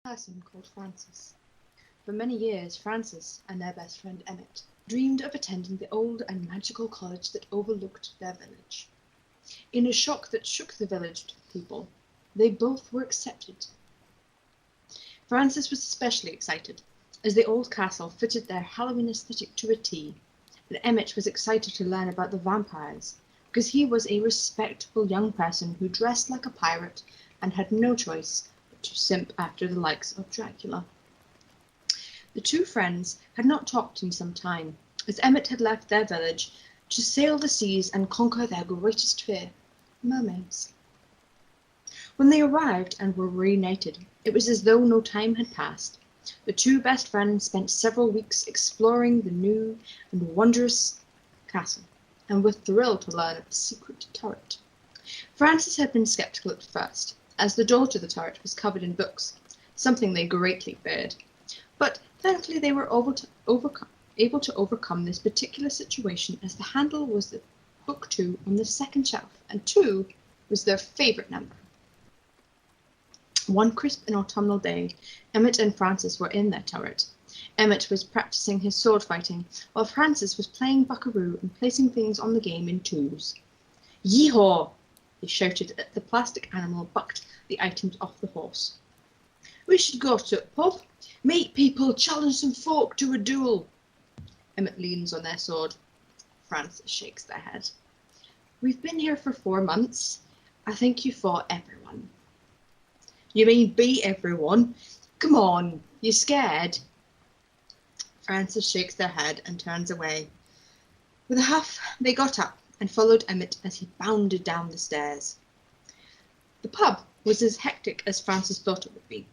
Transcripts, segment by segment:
Person called Frances. For many years, Frances and their best friend Emmett dreamed of attending the old and magical college that overlooked their village. In a shock that shook the village people, they both were accepted. Frances was especially excited, as the old castle fitted their Halloween aesthetic to a T, but Emmett was excited to learn about the vampires, because he was a respectable young person who dressed like a pirate and had no choice but to simp after the likes of Dracula. The two friends had not talked in some time, as Emmett had left their village to sail the seas and conquer their greatest fear, mermaids. When they arrived and were reunited, it was as though no time had passed. The two best friends spent several weeks exploring the new and wondrous castle, and were thrilled to learn of the secret turret. Frances had been sceptical at first, as the door to the turret was covered in books, something they greatly feared. But thankfully they were able to overcome this particular situation, as the handle was the book 2 on the second shelf, and 2 was their favourite number. One crisp and autumnal day, Emmett and Frances were in their turret. Emmett was practicing his sword fighting, while Frances was playing buckaroo and placing things on the game in twos. Yee-haw! He shouted as the plastic animal bucked the items off the horse. We should go to a pub, meet people, challenge some folk to a duel. Emmett leans on their sword. Frances shakes their head. We've been here for 4 months. I think you fought everyone. You mean beat everyone? Come on, you scared? Frances shakes their head and turns away. With a huff, they got up and followed Emmett as he bounded down the stairs. The pub was as hectic as Frances thought it would be.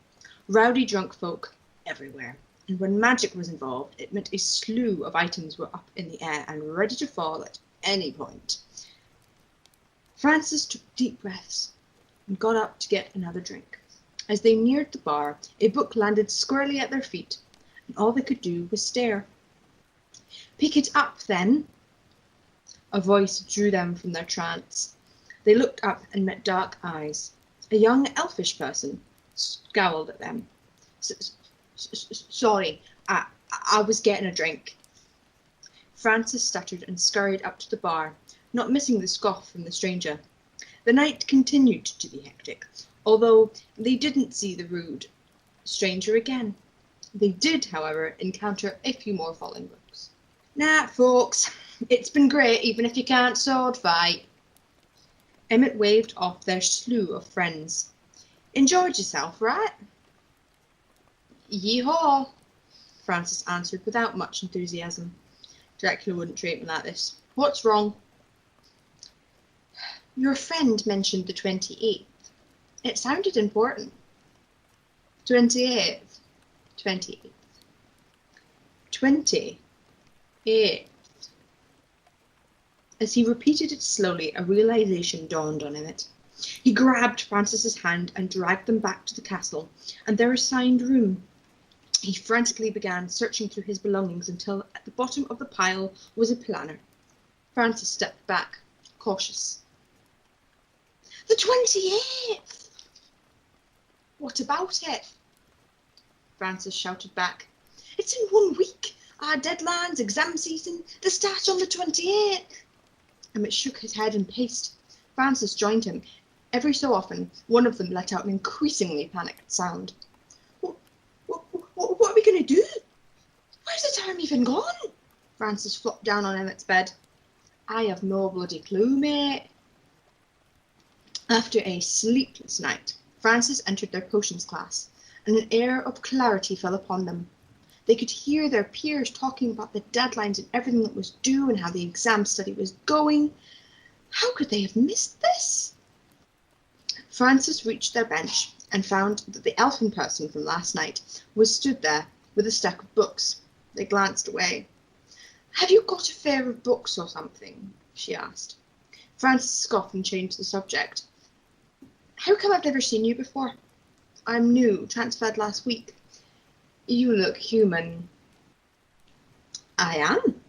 Rowdy drunk folk everywhere, and when magic was involved, it meant a slew of items were up in the air and ready to fall at any point. Frances took deep breaths and got up to get another drink. As they neared the bar, a book landed squarely at their feet, and all they could do was stare. Pick it up, then. A voice drew them from their trance. They looked up and met dark eyes. A young elfish person scowled at them. Sorry, I was getting a drink. Frances stuttered and scurried up to the bar, not missing the scoff from the stranger. The night continued to be hectic, although they didn't see the rude stranger again. They did, however, encounter a few more fallen books. Nah, folks, it's been great even if you can't sword fight. Emmett waved off their slew of friends. Enjoyed yourself, right? Yee-haw, Frances answered without much enthusiasm. Dracula wouldn't treat me like this. What's wrong? Your friend mentioned the 28th. It sounded important. 28th. 28th. 28th. As he repeated it slowly, a realization dawned on Emmett. He grabbed Frances's hand and dragged them back to the castle and their assigned room. He frantically began searching through his belongings until at the bottom of the pile was a planner. Frances stepped back, cautious. The 28th! What about it? Frances shouted back. It's in 1 week. Our deadlines, exam season, they start on the 28th. Emmett shook his head and paced. Frances joined him. Every so often, one of them let out an increasingly panicked sound. What are we going to do? Where's the time even gone? Frances flopped down on Emmett's bed. I have no bloody clue, mate. After a sleepless night, Frances entered their potions class, and an air of clarity fell upon them. They could hear their peers talking about the deadlines and everything that was due and how the exam study was going. How could they have missed this? Frances reached their bench and found that the elfin person from last night was stood there with a stack of books. They glanced away. Have you got a fear of books or something? She asked. Frances scoffed and changed the subject. How come I've never seen you before? I'm new, transferred last week. You look human. I am.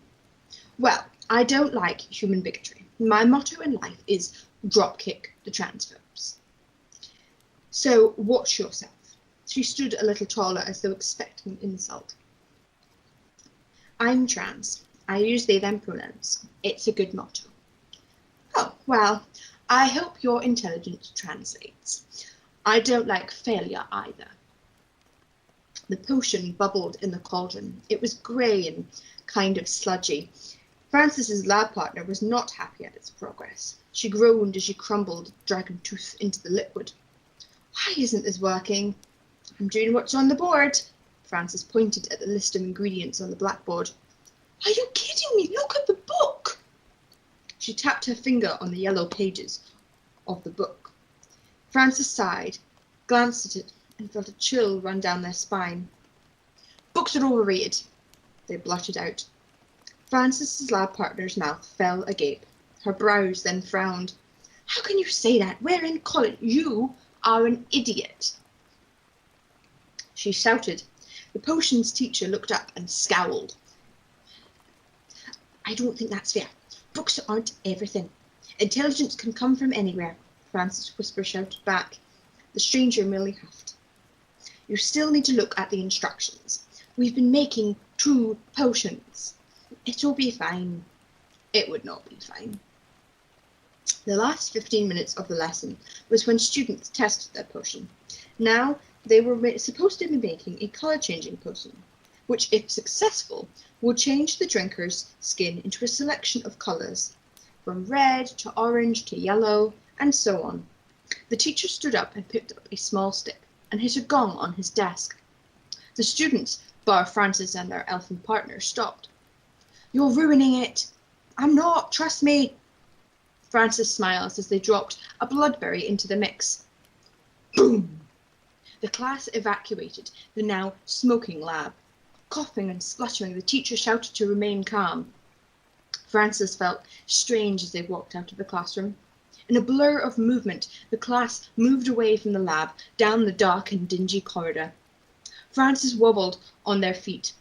Well, I don't like human bigotry. My motto in life is dropkick the transphobes. So watch yourself. She stood a little taller as though expecting an insult. I'm trans. I use they them pronouns. It's a good motto. Oh, well, I hope your intelligence translates. I don't like failure either. The potion bubbled in the cauldron. It was grey and kind of sludgy. Frances's lab partner was not happy at its progress. She groaned as she crumbled dragon tooth into the liquid. Why isn't this working? I'm doing what's on the board. Frances pointed at the list of ingredients on the blackboard. Are you kidding me? Look at the book. She tapped her finger on the yellow pages of the book. Frances sighed, glanced at it, and felt a chill run down their spine. Books are overrated, they blurted out. Frances's lab partner's mouth fell agape. Her brows then frowned. How can you say that? We're in college. You are an idiot. She shouted. The potions teacher looked up and scowled. I don't think that's fair. Books aren't everything. Intelligence can come from anywhere, Frances whisper shouted back. The stranger merely huffed. You still need to look at the instructions. We've been making 2 potions. It'll be fine. It would not be fine. The last 15 minutes of the lesson was when students tested their potion. Now they were supposed to be making a colour-changing potion, which, if successful, would change the drinker's skin into a selection of colours, from red to orange to yellow, and so on. The teacher stood up and picked up a small stick and hit a gong on his desk. The students, bar Frances and their elfin partner, stopped. You're ruining it. I'm not, trust me. Frances smiled as they dropped a bloodberry into the mix. Boom! The class evacuated the now smoking lab. Coughing and spluttering, the teacher shouted to remain calm. Frances felt strange as they walked out of the classroom. In a blur of movement, the class moved away from the lab, down the dark and dingy corridor. Frances wobbled on their feet.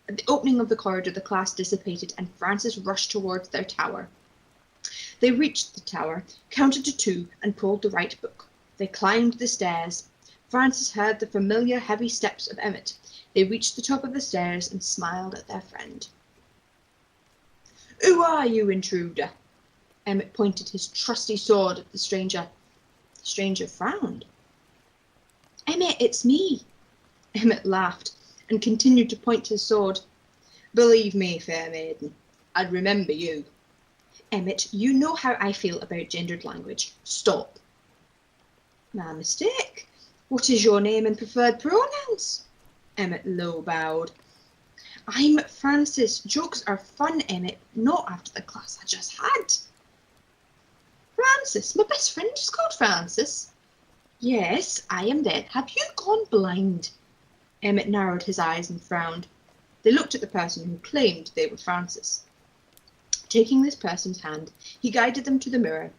At the opening of the corridor, the class dissipated, and Frances rushed towards their tower. They reached the tower, counted to 2, and pulled the right book. They climbed the stairs. Frances heard the familiar heavy steps of Emmett. They reached the top of the stairs and smiled at their friend. Who are you, intruder? Emmett pointed his trusty sword at the stranger. The stranger frowned. Emmett, it's me. Emmett laughed and continued to point his sword. Believe me, fair maiden, I'd remember you. Emmett, you know how I feel about gendered language. Stop. My mistake. What is your name and preferred pronouns? Emmett low bowed. I'm Frances. Jokes are fun, Emmett, not after the class I just had. Frances, my best friend is called Frances. Yes, I am dead. Have you gone blind? Emmett narrowed his eyes and frowned. They looked at the person who claimed they were Frances. Taking this person's hand, he guided them to the mirror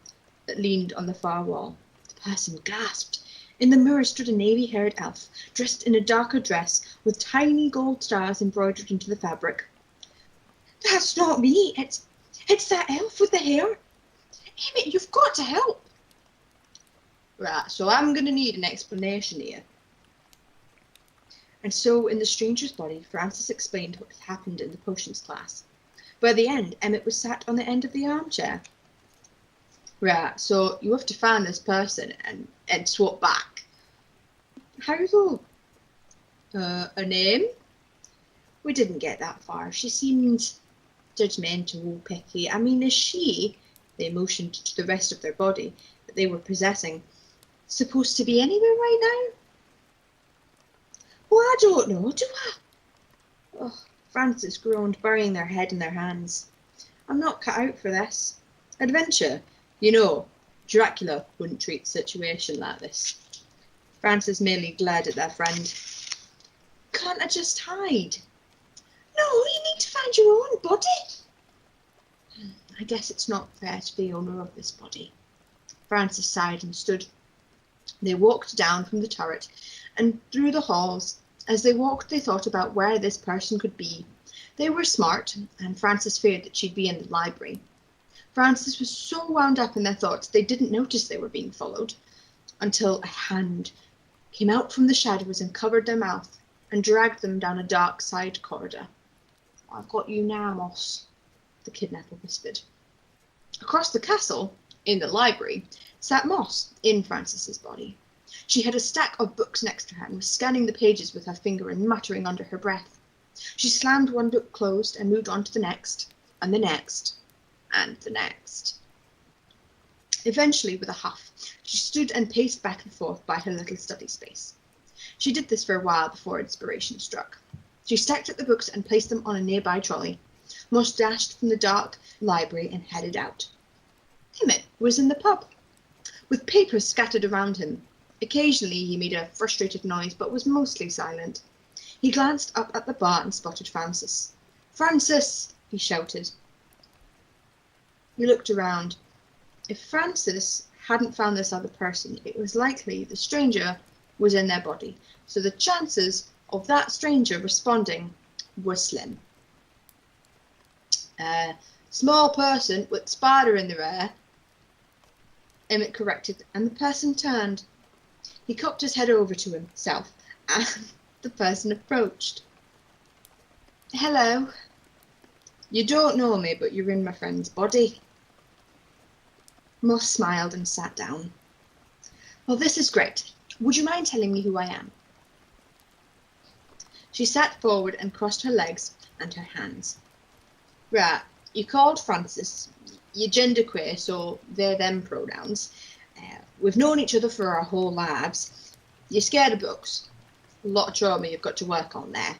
that leaned on the far wall. The person gasped. In the mirror stood a navy-haired elf, dressed in a darker dress with tiny gold stars embroidered into the fabric. That's not me. It's that elf with the hair. Emmett, you've got to help. Right, so I'm going to need an explanation here. And so, in the stranger's body, Frances explained what had happened in the potions class. By the end, Emmett was sat on the end of the armchair. Right, so you have to find this person and swap back. How though? A name? We didn't get that far. She seemed judgmental, picky. I mean, is she, they motioned to the rest of their body that they were possessing, supposed to be anywhere right now? Well, I don't know, do I? Oh, Frances groaned, burying their head in their hands. I'm not cut out for this. Adventure. You know, Dracula wouldn't treat a situation like this. Frances merely glared at their friend. Can't I just hide? No, you need to find your own body. I guess it's not fair to the owner of this body. Frances sighed and stood. They walked down from the turret and through the halls. As they walked, they thought about where this person could be. They were smart, and Frances feared that she'd be in the library. Frances was so wound up in their thoughts they didn't notice they were being followed, until a hand came out from the shadows and covered their mouth and dragged them down a dark side corridor. "I've got you now, Moss," the kidnapper whispered. Across the castle, in the library, sat Moss in Frances's body. She had a stack of books next to her and was scanning the pages with her finger and muttering under her breath. She slammed one book closed and moved on to the next, and the next, and the next. Eventually, with a huff, she stood and paced back and forth by her little study space. She did this for a while before inspiration struck. She stacked up the books and placed them on a nearby trolley. Moss dashed from the dark library and headed out. Emmett was in the pub, with papers scattered around him. Occasionally he made a frustrated noise, but was mostly silent. He glanced up at the bar and spotted Frances. "Frances!" he shouted. He looked around. If Frances hadn't found this other person, it was likely the stranger was in their body, so the chances of that stranger responding were slim. "Small person with spider in their hair," Emmett corrected, and the person turned. He cocked his head over to himself, and the person approached. "Hello. You don't know me, but you're in my friend's body." Moss smiled and sat down. "Well, this is great. Would you mind telling me who I am?" She sat forward and crossed her legs and her hands. "Right, you're called Frances. You're genderqueer, so they're them pronouns. We've known each other for our whole lives. You're scared of books. A lot of trauma you've got to work on there.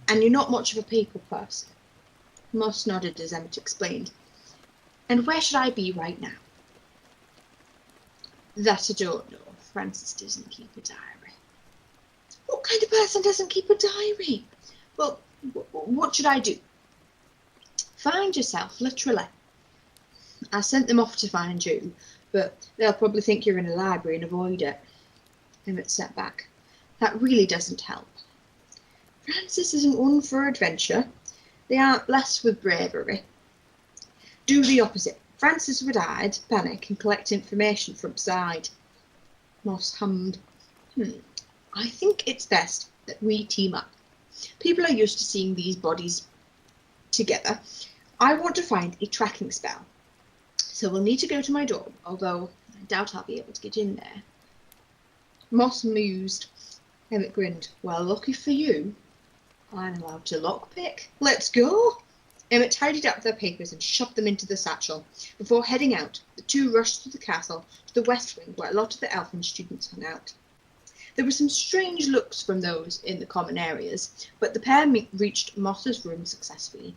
And you're not much of a people person." Moss nodded as Emmett explained. "And where should I be right now?" "That I don't know. Frances doesn't keep a diary." "What kind of person doesn't keep a diary?" "Well, what should I do?" "Find yourself, literally." "I sent them off to find you, but they'll probably think you're in a library and avoid it." Emmett sat back. "That really doesn't help. Frances isn't one for adventure. They aren't blessed with bravery. Do the opposite. Frances would hide, panic, and collect information from side." Moss hummed. "I think it's best that we team up. People are used to seeing these bodies together. I want to find a tracking spell. So we'll need to go to my dorm, although I doubt I'll be able to get in there." Moss mused. Emmett grinned. "Well, lucky for you, I'm allowed to lockpick. Let's go." Emmett tidied up their papers and shoved them into the satchel. Before heading out, the two rushed through the castle to the west wing where a lot of the elfin students hung out. There were some strange looks from those in the common areas, but the pair reached Moss's room successfully.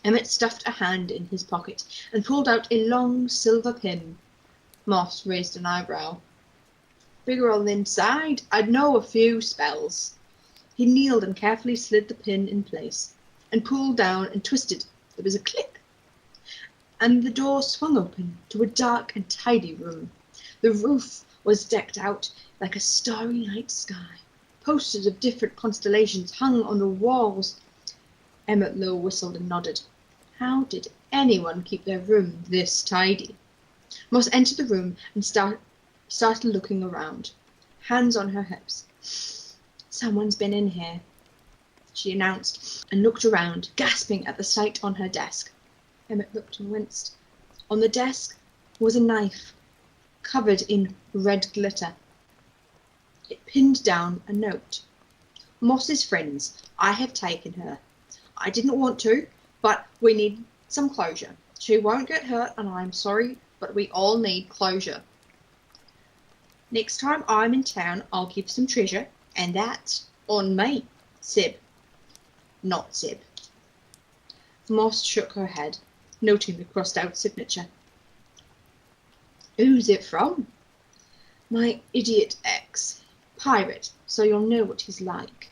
Emmett stuffed a hand in his pocket and pulled out a long silver pin. Moss raised an eyebrow. "Bigger on the inside. I'd know a few spells." He kneeled and carefully slid the pin in place and pulled down and twisted. There was a click, and the door swung open to a dark and tidy room. The roof was decked out like a starry night sky. Posters of different constellations hung on the walls. Emmett low whistled and nodded. How did anyone keep their room this tidy? Moss entered the room and started looking around, hands on her hips. "Someone's been in here," she announced, and looked around, gasping at the sight on her desk. Emmett looked and winced. On the desk was a knife, covered in red glitter. It pinned down a note. "Moss's friends, I have taken her. I didn't want to, but we need some closure. She won't get hurt, and I'm sorry, but we all need closure. Next time I'm in town, I'll give some treasure, and that's on me. Sib." "Not Sib." Moss shook her head, noting the crossed-out signature. "Who's it from?" "My idiot ex. Pirate, so you'll know what he's like."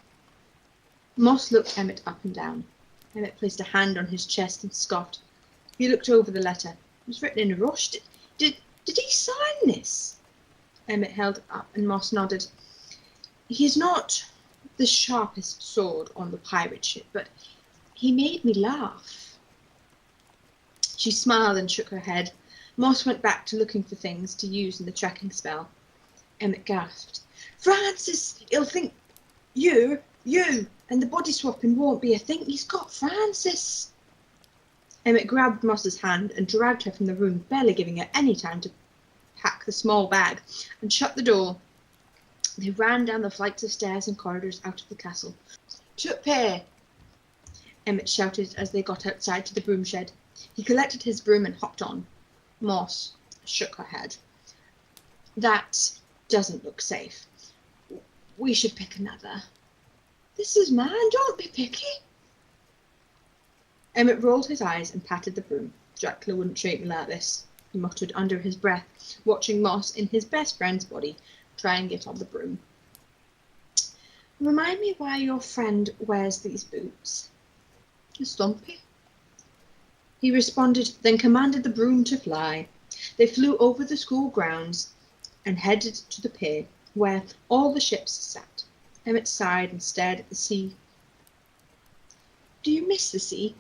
Moss looked Emmett up and down. Emmett placed a hand on his chest and scoffed. He looked over the letter. It was written in a rush. Did he sign this?" Emmett held it up and Moss nodded. "He's not the sharpest sword on the pirate ship, but he made me laugh." She smiled and shook her head. Moss went back to looking for things to use in the tracking spell. Emmett gasped. Francis! He'll think you, and the body swapping won't be a thing. He's got Francis! Emmett grabbed Moss's hand and dragged her from the room, barely giving her any time to pack the small bag and shut the door. They ran down the flights of stairs and corridors out of the castle. "Tup here!" Emmett shouted as they got outside to the broom shed. He collected his broom and hopped on. Moss shook her head. "That doesn't look safe. We should pick another." "This is mine, don't be picky." Emmett rolled his eyes and patted the broom. "Dracula wouldn't treat me like this," he muttered under his breath, watching Moss in his best friend's body try and get on the broom. "Remind me why your friend wears these boots." "Stumpy," he responded, then commanded the broom to fly. They flew over the school grounds and headed to the pier, where all the ships sat. Emmett sighed and stared at the sea. "Do you miss the sea?"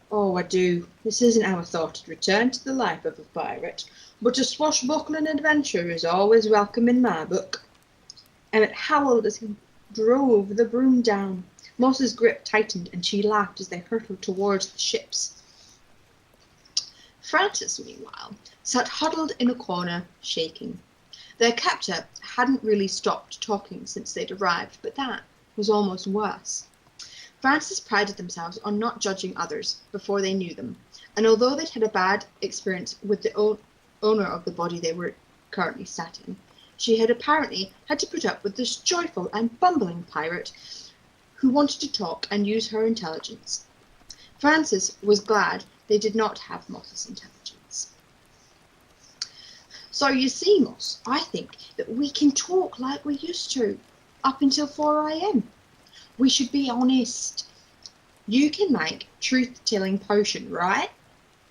"Oh, I do. This isn't how I thought I'd return to the life of a pirate, but a swashbuckling adventure is always welcome in my book." Emmett howled as he drove the broom down. Moss's grip tightened and she laughed as they hurtled towards the ships. Francis, meanwhile, sat huddled in a corner, shaking. Their captor hadn't really stopped talking since they'd arrived, but that was almost worse. Francis prided themselves on not judging others before they knew them, and although they'd had a bad experience with the owner of the body they were currently sat in, she had apparently had to put up with this joyful and bumbling pirate who wanted to talk and use her intelligence. Francis was glad they did not have Moss's intelligence. "So you see, Moss, I think that we can talk like we used to, up until 4 a.m. We should be honest. You can make truth-telling potion, right?"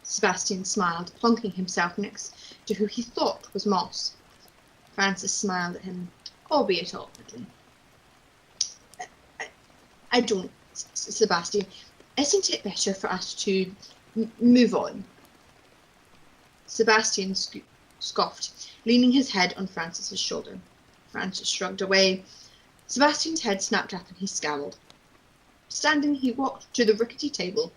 Sebastian smiled, plonking himself next to who he thought was Moss. Francis smiled at him, albeit awkwardly. I don't, Sebastian. Isn't it better for us to move on?" Sebastian scoffed, leaning his head on Francis's shoulder. Francis shrugged away. Sebastian's head snapped up and he scowled. Standing, he walked to the rickety table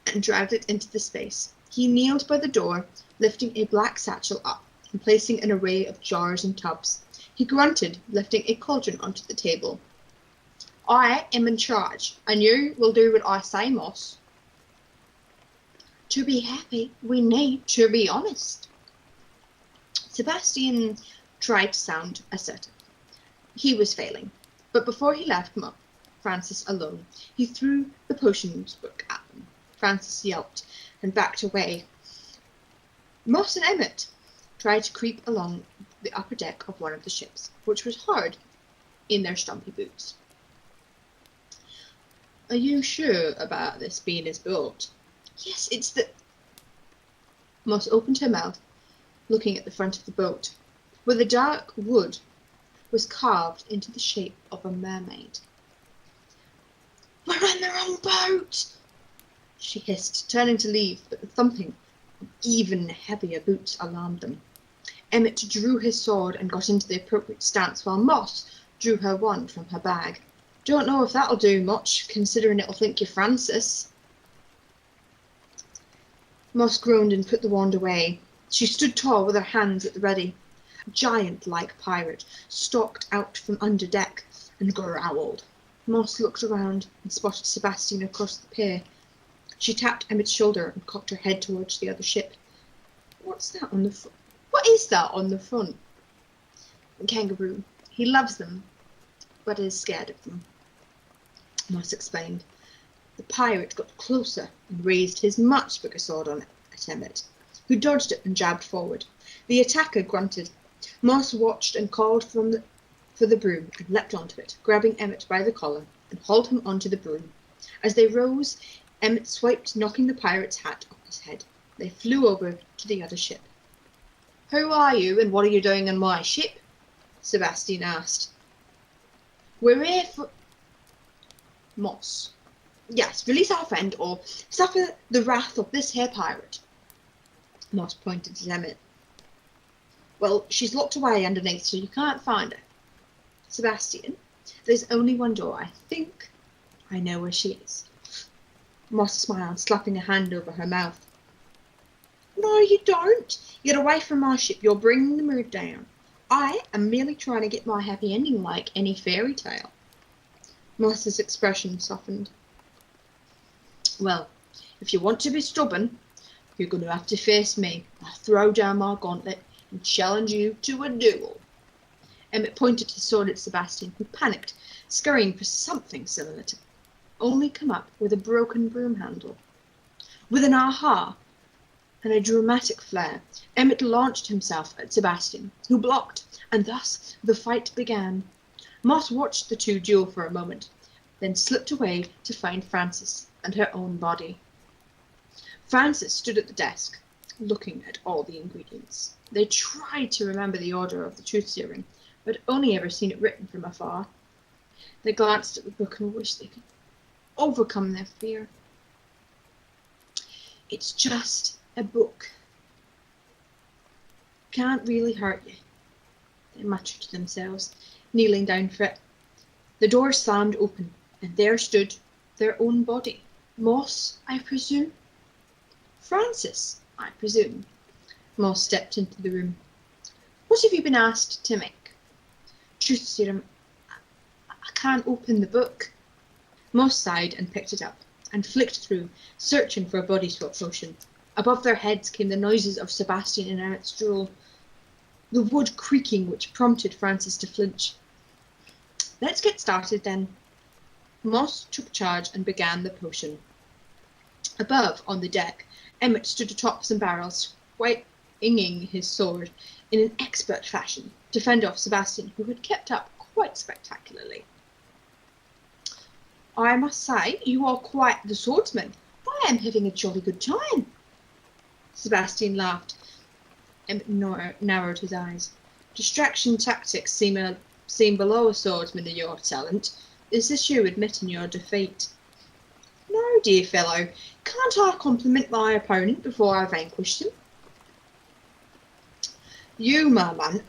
and dragged it into the space. He kneeled by the door, lifting a black satchel up and placing an array of jars and tubs. He grunted, lifting a cauldron onto the table. "I am in charge, and you will do what I say, Moss." "To be happy, we need to be honest." Sebastian tried to sound assertive. He was failing, but before he left Francis alone, he threw the potions book at them. Francis yelped and backed away. Moss and Emmett tried to creep along the upper deck of one of the ships, which was hard in their stumpy boots. "Are you sure about this being his boat?" "Yes, it's the—" Moss opened her mouth, looking at the front of the boat, where the dark wood was carved into the shape of a mermaid. "We're on the wrong boat!" she hissed, turning to leave, but the thumping of even heavier boots alarmed them. Emmett drew his sword and got into the appropriate stance, while Moss drew her wand from her bag. "Don't know if that'll do much, considering it'll think you're Francis." Moss groaned and put the wand away. She stood tall with her hands at the ready. A giant-like pirate stalked out from under deck and growled. Moss looked around and spotted Sebastian across the pier. She tapped Emmett's shoulder and cocked her head towards the other ship. "What's that on the front? What is that on the front?" "A kangaroo. He loves them, but is scared of them," Moss explained. The pirate got closer and raised his much bigger sword at Emmett, who dodged it and jabbed forward. The attacker grunted. Moss watched and called for the broom and leapt onto it, grabbing Emmett by the collar and hauled him onto the broom. As they rose, Emmett swiped, knocking the pirate's hat off his head. They flew over to the other ship. "Who are you and what are you doing on my ship?" Sebastian asked. "We're here for—" Moss. "Yes, release our friend or suffer the wrath of this here pirate." Moss pointed at Emmett. Well, she's locked away underneath, so you can't find her. Sebastian, there's only one door. I think I know where she is. Moss smiled, slapping a hand over her mouth. No, you don't. Get away from my ship. You're bringing the mood down. I am merely trying to get my happy ending like any fairy tale. Moss's expression softened. Well, if you want to be stubborn, you're going to have to face me. I'll throw down my gauntlet and challenge you to a duel. Emmett pointed his sword at Sebastian, who panicked, scurrying for something similar to only come up with a broken broom handle. With an aha and a dramatic flair, Emmett launched himself at Sebastian, who blocked, and thus the fight began. Moss watched the two duel for a moment, then slipped away to find Frances and her own body. Frances stood at the desk, looking at all the ingredients. They tried to remember the order of the truth serum, but only ever seen it written from afar. They glanced at the book and wished they could overcome their fear. It's just a book. Can't really hurt you, they muttered to themselves, kneeling down for it. The door slammed open, and there stood their own body. Moss, I presume? Frances, I presume. Moss stepped into the room. What have you been asked to make? Truth serum. I can't open the book. Moss sighed and picked it up, and flicked through, searching for a body swap potion. Above their heads came the noises of Sebastian and Emmett's duel, the wood creaking which prompted Frances to flinch. Let's get started then. Moss took charge and began the potion. Above, on the deck, Emmett stood atop some barrels, swinging his sword in an expert fashion to fend off Sebastian, who had kept up quite spectacularly. I must say, you are quite the swordsman. I am having a jolly good time. Sebastian laughed. Emmett narrowed his eyes. Distraction tactics seem below a swordsman of your talent. Is this you admitting your defeat? No, dear fellow. Can't I compliment my opponent before I vanquish him? You, my man,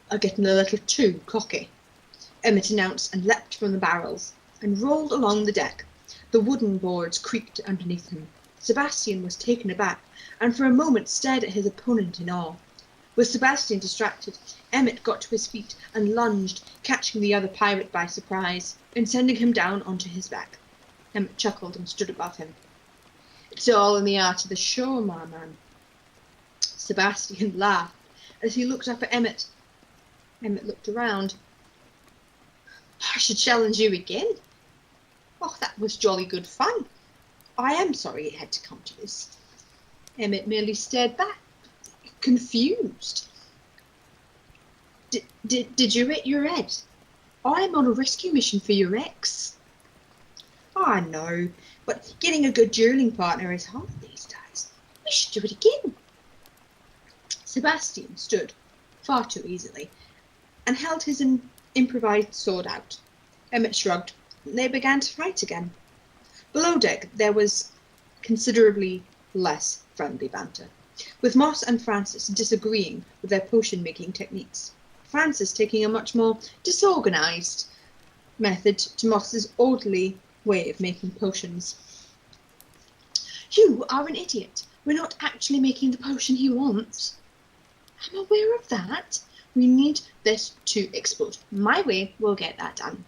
are getting a little too cocky, Emmett announced, and leapt from the barrels and rolled along the deck. The wooden boards creaked underneath him. Sebastian was taken aback, and for a moment stared at his opponent in awe. With Sebastian distracted, Emmett got to his feet and lunged, catching the other pirate by surprise, and sending him down onto his back. Emmett chuckled and stood above him. It's all in the art of the show, my man. Sebastian laughed as he looked up at Emmett. Emmett looked around. I should challenge you again. Oh, that was jolly good fun. I am sorry it had to come to this. Emmett merely stared back, confused. Did you hit your head? I'm on a rescue mission for your ex. I know, but getting a good dueling partner is hard these days. We should do it again. Sebastian stood, far too easily, and held his improvised sword out. Emmett shrugged, and they began to fight again. Below deck there was considerably less friendly banter, with Moss and Frances disagreeing with their potion-making techniques. Frances taking a much more disorganised method to Moss's orderly way of making potions. You are an idiot. We're not actually making the potion he wants. I'm aware of that. We need this to explode. My way will get that done.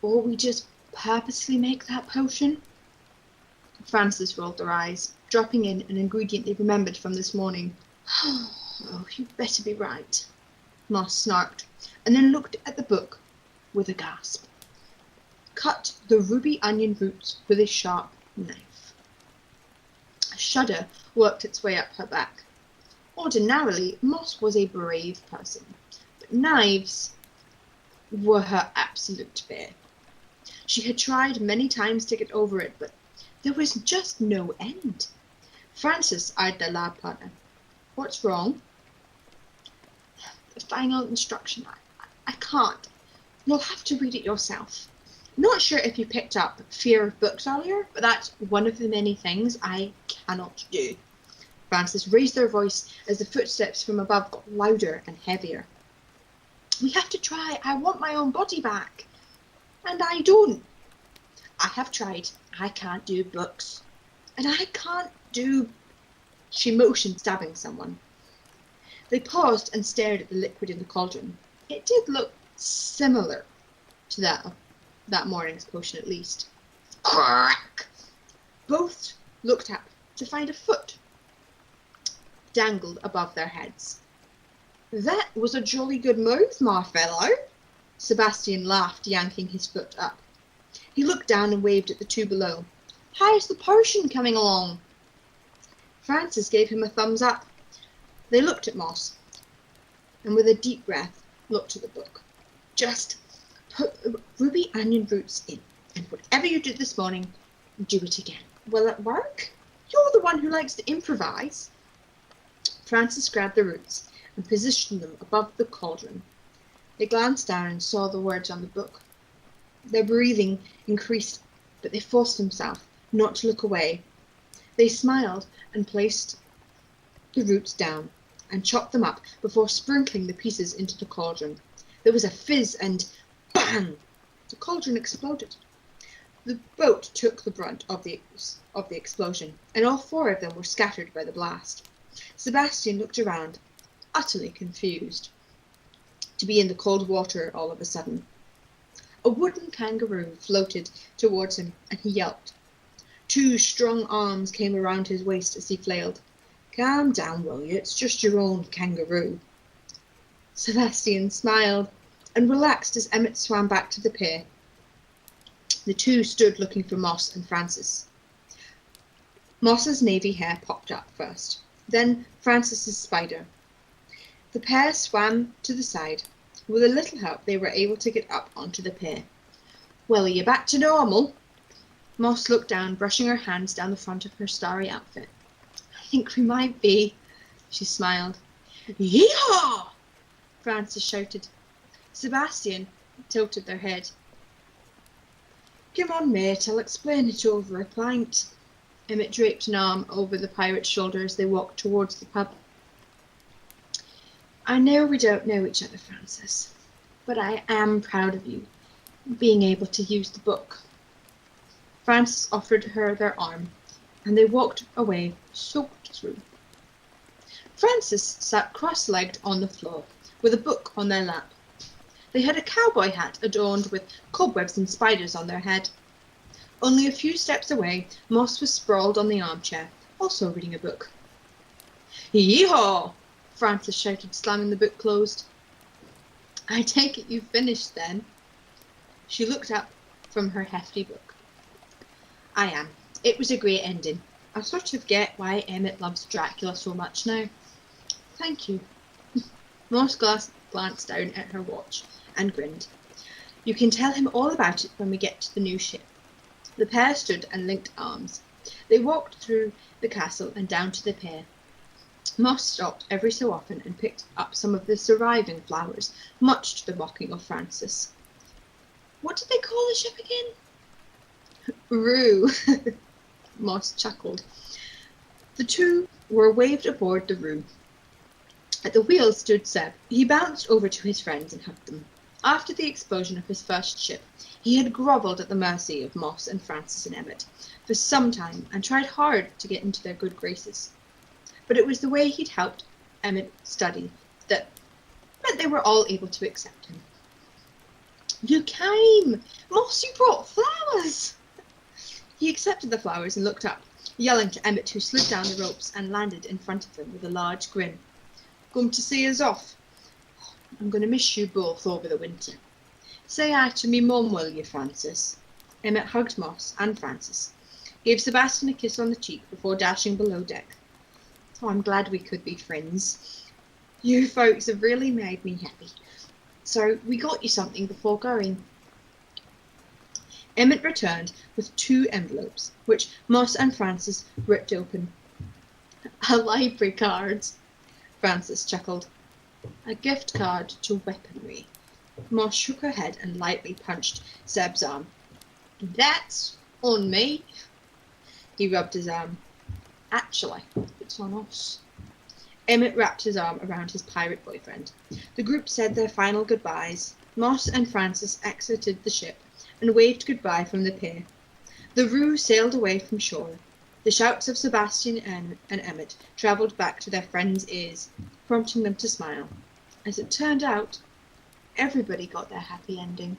Or we just purposely make that potion? Frances rolled her eyes, dropping in an ingredient they remembered from this morning. Oh, you'd better be right. Moss snarked, and then looked at the book with a gasp. Cut the ruby onion roots with a sharp knife. A shudder worked its way up her back. Ordinarily, Moss was a brave person, but knives were her absolute fear. She had tried many times to get over it, but there was just no end. Frances eyed their lab partner. What's wrong? The final instruction. I can't. You'll have to read it yourself. Not sure if you picked up fear of books earlier, but that's one of the many things I cannot do. Frances raised their voice as the footsteps from above got louder and heavier. We have to try. I want my own body back. And I don't. I have tried. I can't do books. And I can't do... She motioned, stabbing someone. They paused and stared at the liquid in the cauldron. It did look similar to that morning's potion, at least. Crack! Both looked up to find a foot dangled above their heads. That was a jolly good move, my fellow. Sebastian laughed, yanking his foot up. He looked down and waved at the two below. How's the potion coming along? Frances gave him a thumbs up. They looked at Moss, and with a deep breath, looked at the book. Just put ruby onion roots in, and whatever you did this morning, do it again. Will it work? You're the one who likes to improvise. Frances grabbed the roots and positioned them above the cauldron. They glanced down and saw the words on the book. Their breathing increased, but they forced themselves not to look away. They smiled and placed the roots down and chopped them up before sprinkling the pieces into the cauldron. There was a fizz and bang! The cauldron exploded. The boat took the brunt of the explosion, and all four of them were scattered by the blast. Sebastian looked around, utterly confused, to be in the cold water all of a sudden. A wooden kangaroo floated towards him, and he yelped. Two strong arms came around his waist as he flailed. Calm down, will you? It's just your own kangaroo. Sebastian smiled and relaxed as Emmett swam back to the pier. The two stood looking for Moss and Frances. Moss's navy hair popped up first, then Frances's spider. The pair swam to the side. With a little help, they were able to get up onto the pier. Well, are you back to normal? Moss looked down, brushing her hands down the front of her starry outfit. I think we might be, she smiled. Yee-haw! Frances shouted. Sebastian tilted their head. Come on, mate, I'll explain it over a pint. Emmett draped an arm over the pirate's shoulder as they walked towards the pub. I know we don't know each other, Frances, but I am proud of you, being able to use the book. Frances offered her their arm, and they walked away, soaked through. Frances sat cross-legged on the floor, with a book on their lap. They had a cowboy hat adorned with cobwebs and spiders on their head. Only a few steps away, Moss was sprawled on the armchair, also reading a book. Yee-haw! Frances shouted, slamming the book closed. I take it you've finished, then? She looked up from her hefty book. I am. It was a great ending. I sort of get why Emmett loves Dracula so much now. Thank you. Moss glanced down at her watch and grinned. You can tell him all about it when we get to the new ship. The pair stood and linked arms. They walked through the castle and down to the pier. Moss stopped every so often and picked up some of the surviving flowers, much to the mocking of Frances. What did they call the ship again? Rue. Moss chuckled. The two were waved aboard the Rue. At the wheel stood Seb. He bounced over to his friends and hugged them. After the explosion of his first ship, he had grovelled at the mercy of Moss and Frances and Emmett for some time and tried hard to get into their good graces. But it was the way he'd helped Emmett study that meant they were all able to accept him. You came! Moss, you brought flowers! He accepted the flowers and looked up, yelling to Emmett, who slid down the ropes and landed in front of them with a large grin. Come to see us off? I'm going to miss you both over the winter. Say hi to me mum, will you, Frances? Emmett hugged Moss and Frances, gave Sebastian a kiss on the cheek before dashing below deck. Oh, I'm glad we could be friends. You folks have really made me happy. So we got you something before going. Emmett returned with 2 envelopes, which Moss and Frances ripped open. A library card, Frances chuckled. A gift card to weaponry. Moss shook her head and lightly punched Seb's arm. That's on me. He rubbed his arm. Actually, it's on us. Emmett wrapped his arm around his pirate boyfriend. The group said their final goodbyes. Moss and Francis exited the ship and waved goodbye from the pier. The Roo sailed away from shore. The shouts of Sebastian and Emmett travelled back to their friends' ears, prompting them to smile. As it turned out, everybody got their happy ending.